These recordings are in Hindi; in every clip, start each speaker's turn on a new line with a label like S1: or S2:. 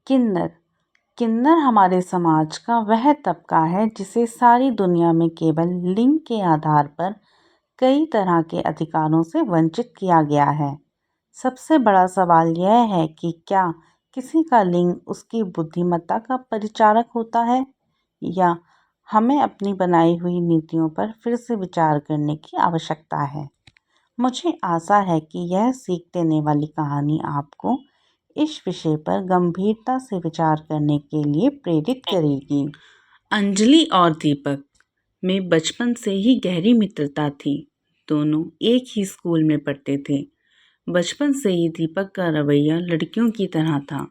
S1: किन्नर किन्नर हमारे समाज का वह तबका है जिसे सारी दुनिया में केवल लिंग के आधार पर कई तरह के अधिकारों से वंचित किया गया है। सबसे बड़ा सवाल यह है कि क्या किसी का लिंग उसकी बुद्धिमत्ता का परिचारक होता है, या हमें अपनी बनाई हुई नीतियों पर फिर से विचार करने की आवश्यकता है। मुझे आशा है कि यह सीख देने वाली कहानी आपको इस विषय पर गंभीरता से विचार करने के लिए प्रेरित करेगी। अंजलि और दीपक में बचपन से ही गहरी मित्रता थी। दोनों एक ही स्कूल में पढ़ते थे। बचपन से ही दीपक का रवैया लड़कियों की तरह था।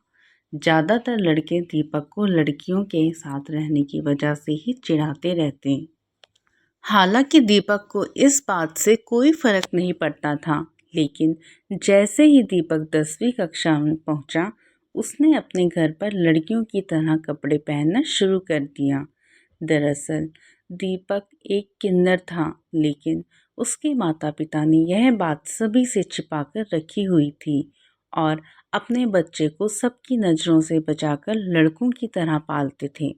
S1: ज़्यादातर लड़के दीपक को लड़कियों के साथ रहने की वजह से ही चिढ़ाते रहते। हालांकि दीपक को इस बात से कोई फर्क नहीं पड़ता था, लेकिन जैसे ही दीपक 10वीं कक्षा में पहुंचा, उसने अपने घर पर लड़कियों की तरह कपड़े पहनना शुरू कर दिया। दरअसल दीपक एक किन्नर था, लेकिन उसके माता पिता ने यह बात सभी से छिपाकर रखी हुई थी और अपने बच्चे को सबकी नज़रों से बचाकर लड़कों की तरह पालते थे।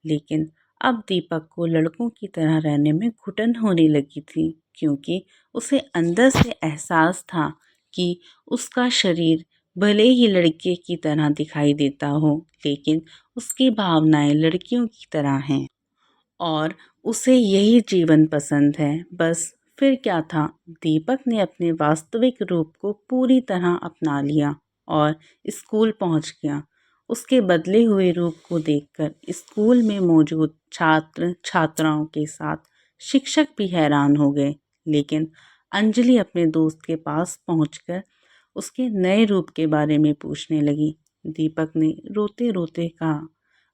S1: लेकिन अब दीपक को लड़कों की तरह रहने में घुटन होने लगी थी, क्योंकि उसे अंदर से एहसास था कि उसका शरीर भले ही लड़के की तरह दिखाई देता हो, लेकिन उसकी भावनाएं लड़कियों की तरह हैं और उसे यही जीवन पसंद है। बस फिर क्या था, दीपक ने अपने वास्तविक रूप को पूरी तरह अपना लिया और स्कूल पहुंच गया। उसके बदले हुए रूप को देखकर स्कूल में मौजूद छात्र छात्राओं के साथ शिक्षक भी हैरान हो गए। लेकिन अंजलि अपने दोस्त के पास पहुंचकर उसके नए रूप के बारे में पूछने लगी। दीपक ने रोते रोते कहा,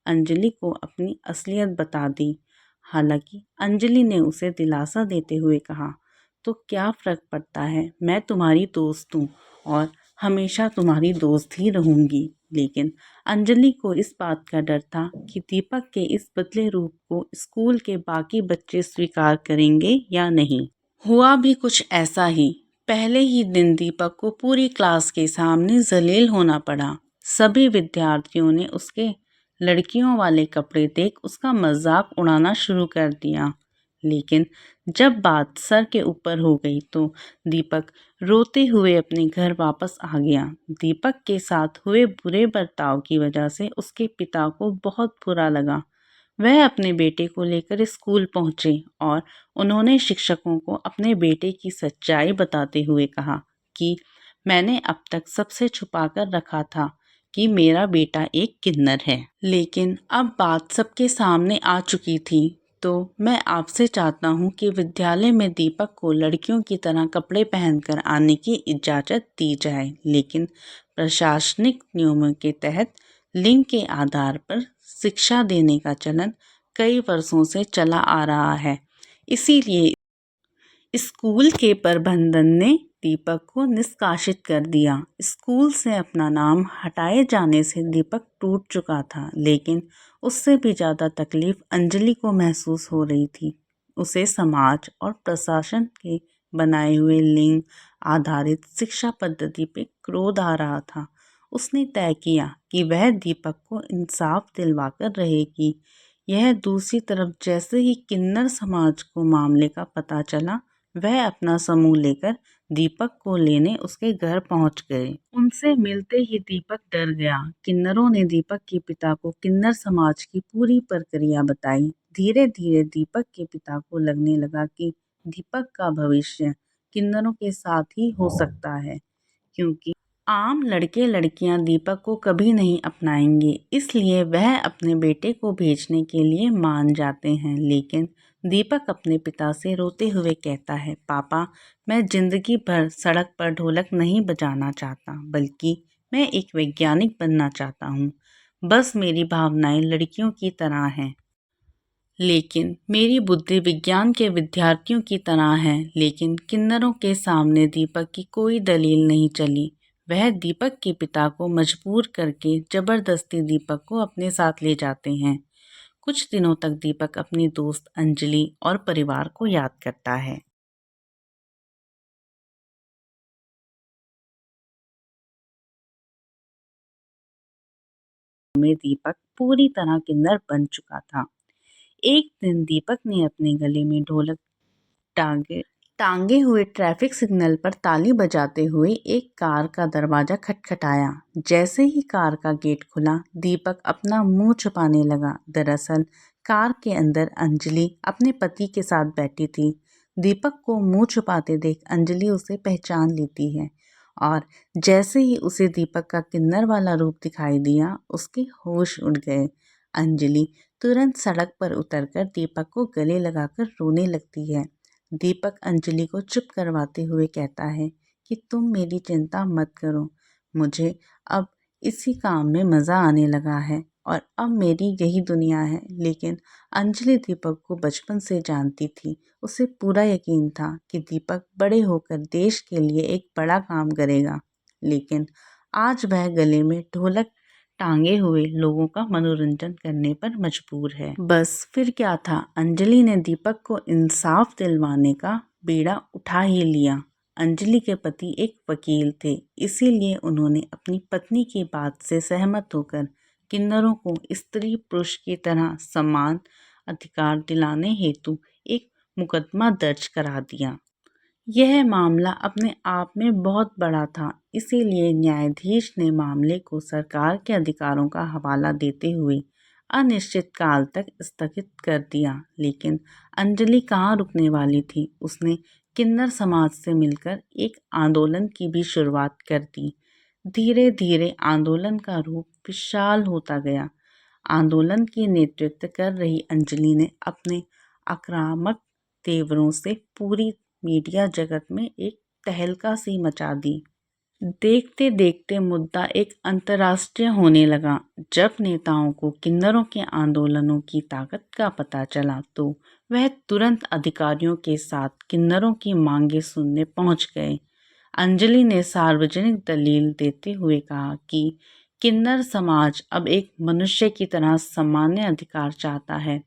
S1: अंजलि को अपनी असलियत बता दी। हालांकि अंजलि ने उसे दिलासा देते हुए कहा, तो क्या फ़र्क पड़ता है, मैं तुम्हारी दोस्त हूँ और हमेशा तुम्हारी दोस्त ही रहूँगी। लेकिन अंजलि को इस बात का डर था कि दीपक के इस बदले रूप को स्कूल के बाकी बच्चे स्वीकार करेंगे या नहीं। हुआ भी कुछ ऐसा ही। पहले ही दिन दीपक को पूरी क्लास के सामने जलील होना पड़ा। सभी विद्यार्थियों ने उसके लड़कियों वाले कपड़े देख उसका मजाक उड़ाना शुरू कर दिया। लेकिन जब बात सर के ऊपर हो गई तो दीपक रोते हुए अपने घर वापस आ गया। दीपक के साथ हुए बुरे बर्ताव की वजह से उसके पिता को बहुत बुरा लगा। वह अपने बेटे को लेकर स्कूल पहुंचे और उन्होंने शिक्षकों को अपने बेटे की सच्चाई बताते हुए कहा कि मैंने अब तक सबसे छुपा कर रखा था कि मेरा बेटा एक किन्नर है, लेकिन अब बात सबके सामने आ चुकी थी। तो मैं आपसे चाहता हूँ कि विद्यालय में दीपक को लड़कियों की तरह कपड़े पहनकर आने की इजाज़त दी जाए, लेकिन प्रशासनिक नियमों के तहत लिंग के आधार पर शिक्षा देने का चलन कई वर्षों से चला आ रहा है। इसीलिए स्कूल के प्रबंधन ने दीपक को निष्कासित कर दिया। स्कूल से अपना नाम हटाए जाने से दीपक टूट चुका था, लेकिन उससे भी ज़्यादा तकलीफ अंजलि को महसूस हो रही थी। उसे समाज और प्रशासन के बनाए हुए लिंग आधारित शिक्षा पद्धति पे क्रोध आ रहा था। उसने तय किया कि वह दीपक को इंसाफ दिलवाकर रहेगी। यह दूसरी तरफ जैसे ही किन्नर समाज को मामले का पता चला, वह अपना समूह लेकर दीपक को लेने उसके घर पहुंच गए। उनसे मिलते ही दीपक डर गया। किन्नरों ने दीपक के पिता को किन्नर समाज की पूरी प्रक्रिया बताई। धीरे धीरे दीपक के पिता को लगने लगा कि दीपक का भविष्य किन्नरों के साथ ही हो सकता है, क्योंकि आम लड़के लड़कियां दीपक को कभी नहीं अपनाएंगे। इसलिए वह अपने बेटे को भेजने के लिए मान जाते हैं। लेकिन दीपक अपने पिता से रोते हुए कहता है, पापा, मैं जिंदगी भर सड़क पर ढोलक नहीं बजाना चाहता, बल्कि मैं एक वैज्ञानिक बनना चाहता हूँ। बस मेरी भावनाएं लड़कियों की तरह हैं, लेकिन मेरी बुद्धि विज्ञान के विद्यार्थियों की तरह है। लेकिन किन्नरों के सामने दीपक की कोई दलील नहीं चली। वह दीपक के पिता को मजबूर करके जबरदस्ती दीपक को अपने साथ ले जाते हैं। कुछ दिनों तक दीपक अपनी दोस्त अंजलि और परिवार को याद करता है। में दीपक पूरी तरह किन्नर बन चुका था। एक दिन दीपक ने अपने गले में ढोलक टांगे टांगे हुए ट्रैफिक सिग्नल पर ताली बजाते हुए एक कार का दरवाजा खटखटाया। जैसे ही कार का गेट खुला, दीपक अपना मुंह छुपाने लगा। दरअसल कार के अंदर अंजलि अपने पति के साथ बैठी थी। दीपक को मुंह छुपाते देख अंजलि उसे पहचान लेती है और जैसे ही उसे दीपक का किन्नर वाला रूप दिखाई दिया, उसके होश उड़ गए। अंजलि तुरंत सड़क पर उतरकर दीपक को गले लगाकर रोने लगती है। दीपक अंजलि को चुप करवाते हुए कहता है कि तुम मेरी चिंता मत करो, मुझे अब इसी काम में मज़ा आने लगा है और अब मेरी यही दुनिया है। लेकिन अंजलि दीपक को बचपन से जानती थी। उसे पूरा यकीन था कि दीपक बड़े होकर देश के लिए एक बड़ा काम करेगा। लेकिन आज वह गले में ढोलक टांगे हुए लोगों का मनोरंजन करने पर मजबूर है। बस फिर क्या था, अंजलि ने दीपक को इंसाफ दिलवाने का बीड़ा उठा ही लिया। अंजलि के पति एक वकील थे, इसीलिए उन्होंने अपनी पत्नी की बात से सहमत होकर किन्नरों को स्त्री पुरुष की तरह समान अधिकार दिलाने हेतु एक मुकदमा दर्ज करा दिया। यह मामला अपने आप में बहुत बड़ा था, इसीलिए न्यायाधीश ने मामले को सरकार के अधिकारों का हवाला देते हुए अनिश्चित काल तक स्थगित कर दिया। लेकिन अंजलि कहाँ रुकने वाली थी। उसने किन्नर समाज से मिलकर एक आंदोलन की भी शुरुआत कर दी। धीरे धीरे आंदोलन का रूप विशाल होता गया। आंदोलन की नेतृत्व कर रही अंजलि ने अपने आक्रामक तेवरों से पूरी मीडिया जगत में एक तहलका सी मचा दी। देखते देखते मुद्दा एक अंतर्राष्ट्रीय होने लगा। जब नेताओं को किन्नरों के आंदोलनों की ताकत का पता चला तो वह तुरंत अधिकारियों के साथ किन्नरों की मांगें सुनने पहुंच गए। अंजलि ने सार्वजनिक दलील देते हुए कहा कि किन्नर समाज अब एक मनुष्य की तरह सामान्य अधिकार चाहता है।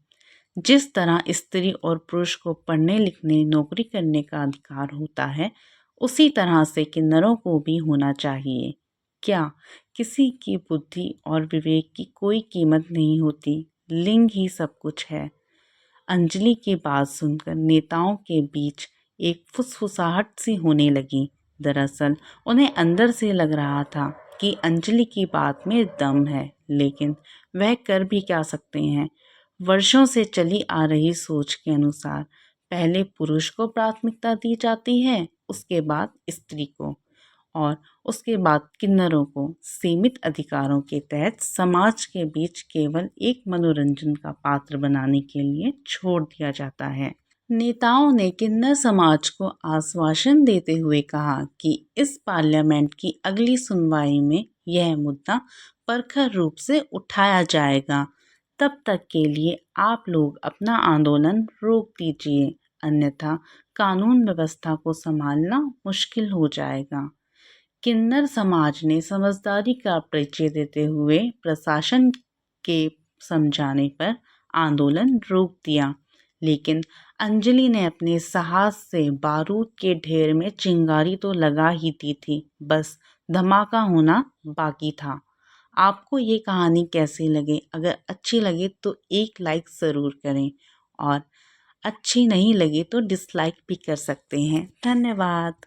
S1: जिस तरह स्त्री और पुरुष को पढ़ने लिखने नौकरी करने का अधिकार होता है, उसी तरह से किन्नरों को भी होना चाहिए। क्या किसी की बुद्धि और विवेक की कोई कीमत नहीं होती? लिंग ही सब कुछ है। अंजलि की बात सुनकर नेताओं के बीच एक फुसफुसाहट सी होने लगी। दरअसल उन्हें अंदर से लग रहा था कि अंजलि की बात में दम है, लेकिन वह कर भी क्या सकते हैं। वर्षों से चली आ रही सोच के अनुसार पहले पुरुष को प्राथमिकता दी जाती है, उसके बाद स्त्री को और उसके बाद किन्नरों को सीमित अधिकारों के तहत समाज के बीच केवल एक मनोरंजन का पात्र बनाने के लिए छोड़ दिया जाता है। नेताओं ने किन्नर समाज को आश्वासन देते हुए कहा कि इस पार्लियामेंट की अगली सुनवाई में यह मुद्दा प्रखर रूप से उठाया जाएगा। तब तक के लिए आप लोग अपना आंदोलन रोक दीजिए, अन्यथा कानून व्यवस्था को संभालना मुश्किल हो जाएगा। किन्नर समाज ने समझदारी का परिचय देते हुए प्रशासन के समझाने पर आंदोलन रोक दिया। लेकिन अंजलि ने अपने साहस से बारूद के ढेर में चिंगारी तो लगा ही दी थी, बस धमाका होना बाकी था। आपको ये कहानी कैसी लगी? अगर अच्छी लगे तो एक लाइक ज़रूर करें और अच्छी नहीं लगी तो डिसलाइक भी कर सकते हैं। धन्यवाद।